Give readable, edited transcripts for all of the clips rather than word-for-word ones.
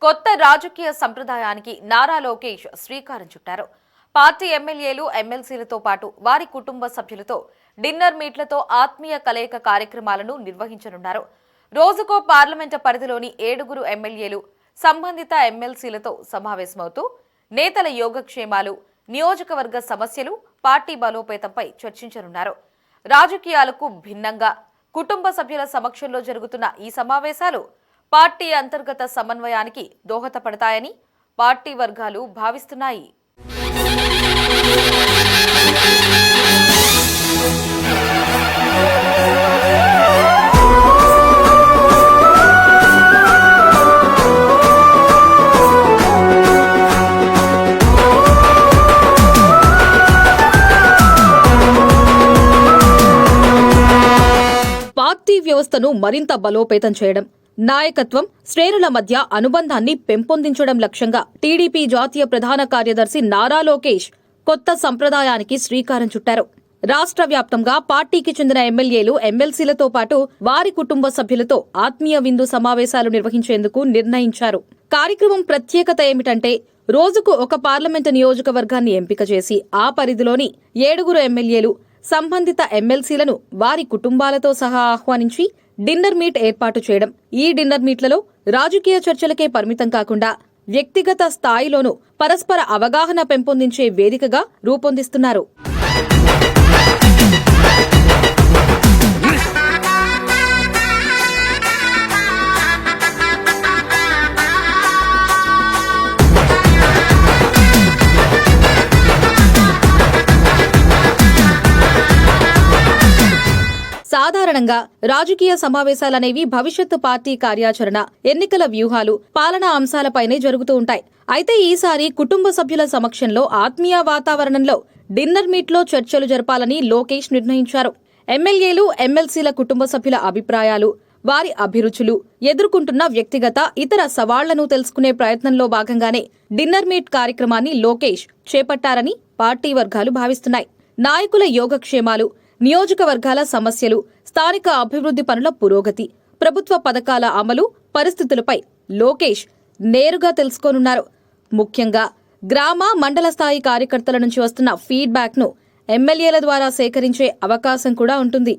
కొత్త రాజకీయ సంప్రదాయానికి నారా లోకేష్ శ్రీకారం చుట్టారు. పార్టీ ఎమ్మెల్యేలు, ఎమ్మెల్సీలతో పాటు వారి కుటుంబ సభ్యులతో డిన్నర్ మీట్లతో ఆత్మీయ కలయిక కార్యక్రమాలను నిర్వహించనున్నారు. రోజుకో పార్లమెంటు పరిధిలోని 7 ఎమ్మెల్యేలు సంబంధిత ఎమ్మెల్సీలతో సమావేశమవుతూ నేతల యోగక్షేమాలు, నియోజకవర్గ సమస్యలు, పార్టీ బలోపేతంపై చర్చించనున్నారు. రాజకీయాలకు భిన్నంగా కుటుంబ సభ్యుల సమక్షంలో జరుగుతున్న ఈ సమావేశాలు పార్టీ అంతర్గత సమన్వయానికి దోహదపడతాయని పార్టీ వర్గాలు భావిస్తున్నాయి. పార్టీ వ్యవస్థను మరింత బలోపేతం చేయడం, నాయకత్వం, శ్రేణుల మధ్య అనుబంధాన్ని పెంపొందించడం లక్ష్యంగా టీడీపీ జాతీయ ప్రధాన కార్యదర్శి నారా లోకేష్ కొత్త సంప్రదాయానికి శ్రీకారం చుట్టారు. రాష్ట్ర వ్యాప్తంగా పార్టీకి చెందిన ఎమ్మెల్యేలు, ఎమ్మెల్సీలతో పాటు వారి కుటుంబ సభ్యులతో ఆత్మీయ విందు సమావేశాలు నిర్వహించేందుకు నిర్ణయించారు. కార్యక్రమం ప్రత్యేకత ఏమిటంటే రోజుకు ఒక పార్లమెంటు నియోజకవర్గాన్ని ఎంపిక చేసి ఆ పరిధిలోని 7 ఎమ్మెల్యేలు, సంబంధిత ఎమ్మెల్సీలను వారి కుటుంబాలతో సహా ఆహ్వానించి డిన్నర్ మీట్ ఏర్పాటు చేయడం. ఈ డిన్నర్ మీట్లలో రాజకీయ చర్చలకే పరిమితం కాకుండా వ్యక్తిగత స్థాయిలోనూ పరస్పర అవగాహన పెంపొందించే వేదికగా రూపొందిస్తున్నారు. సాధారణంగా రాజకీయ సమావేశాలనేవి భవిష్యత్తు పార్టీ కార్యాచరణ, ఎన్నికల వ్యూహాలు, పాలనా అంశాలపైనే జరుగుతూ ఉంటాయి. అయితే ఈసారి కుటుంబ సభ్యుల సమక్షంలో ఆత్మీయ వాతావరణంలో డిన్నర్ మీట్లో చర్చలు జరపాలని లోకేష్ నిర్ణయించారు. ఎమ్మెల్యేలు, ఎమ్మెల్సీల కుటుంబ సభ్యుల అభిప్రాయాలు, వారి అభిరుచులు, ఎదుర్కొంటున్న వ్యక్తిగత, ఇతర సవాళ్లను తెలుసుకునే ప్రయత్నంలో భాగంగానే డిన్నర్ మీట్ కార్యక్రమాన్ని లోకేష్ చేపట్టారని పార్టీ వర్గాలు భావిస్తున్నాయి. నాయకుల యోగక్షేమాలు, నియోజకవర్గాల సమస్యలు, స్థానిక అభివృద్ధి పనుల పురోగతి, ప్రభుత్వ పథకాల అమలు, పరిస్థితులపై లోకేష్ నేరుగా తెలుసుకోనున్నారు. ముఖ్యంగా గ్రామ, మండల స్థాయి కార్యకర్తల నుంచి వస్తున్న ఫీడ్బ్యాక్ను ఎమ్మెల్యేల ద్వారా సేకరించే అవకాశం కూడా ఉంటుంది.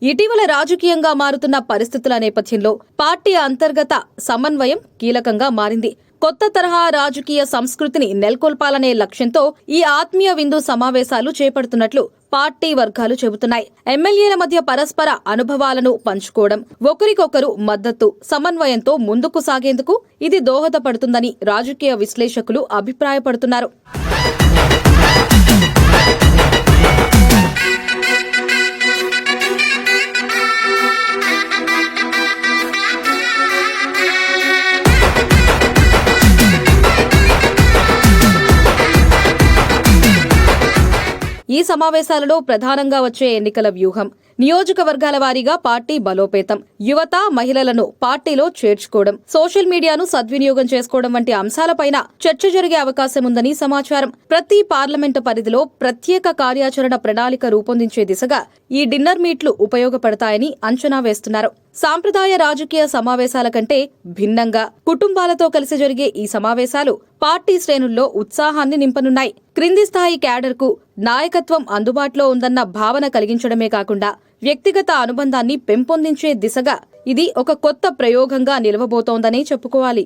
ఇటీవల రాజకీయంగా మారుతున్న పరిస్థితుల నేపథ్యంలో పార్టీ అంతర్గత సమన్వయం కీలకంగా మారింది. కొత్త తరహా రాజకీయ సంస్కృతిని నెలకొల్పాలనే లక్ష్యంతో ఈ ఆత్మీయ విందు సమావేశాలు చేపడుతున్నట్లు పార్టీ వర్గాలు చెబుతున్నాయి. ఎమ్మెల్యేల మధ్య పరస్పర అనుభవాలను పంచుకోవడం, ఒకరికొకరు మద్దతు, సమన్వయంతో ముందుకు సాగేందుకు ఇది దోహదపడుతుందని రాజకీయ విశ్లేషకులు అభిప్రాయపడుతున్నారు. ఈ సమావేశాలలో ప్రధానంగా వచ్చే ఎన్నికల వ్యూహం, నియోజకవర్గాల వారీగా పార్టీ బలోపేతం, యువత, మహిళలను పార్టీలో చేర్చుకోవడం, సోషల్ మీడియాను సద్వినియోగం చేసుకోవడం వంటి అంశాలపైన చర్చ జరిగే అవకాశం ఉందని సమాచారం. ప్రతి పార్లమెంటు పరిధిలో ప్రత్యేక కార్యాచరణ ప్రణాళిక రూపొందించే దిశగా ఈ డిన్నర్ మీట్లు ఉపయోగపడతాయని అంచనా వేస్తున్నారు. సాంప్రదాయ రాజకీయ సమావేశాల కంటే భిన్నంగా కుటుంబాలతో కలిసి జరిగే ఈ సమావేశాలు పార్టీ శ్రేణుల్లో ఉత్సాహాన్ని నింపనున్నాయి. క్రింది స్థాయి క్యాడర్కు నాయకత్వం అందుబాటులో ఉందన్న భావన కలిగించడమే కాకుండా వ్యక్తిగత అనుబంధాన్ని పెంపొందించే దిశగా ఇది ఒక కొత్త ప్రయోగంగా నిలవబోతోందనే చెప్పుకోవాలి.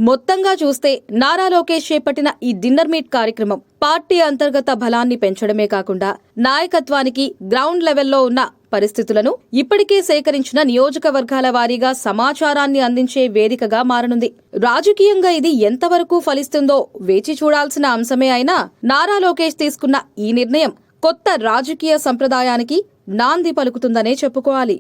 మొత్తంగా చూస్తే నారా లోకేష్ చేపట్టిన ఈ డిన్నర్ మీట్ కార్యక్రమం పార్టీ అంతర్గత బలాన్ని పెంచడమే కాకుండా నాయకత్వానికి గ్రౌండ్ లెవెల్లో ఉన్న పరిస్థితులను ఇప్పటికే సేకరించిన నియోజకవర్గాల వారీగా సమాచారాన్ని అందించే వేదికగా మారనుంది. రాజకీయంగా ఇది ఎంతవరకు ఫలిస్తుందో వేచి చూడాల్సిన అంశమే అయినా నారా లోకేష్ తీసుకున్న ఈ నిర్ణయం కొత్త రాజకీయ సంప్రదాయానికి నాంది పలుకుతుందనే చెప్పుకోవాలి.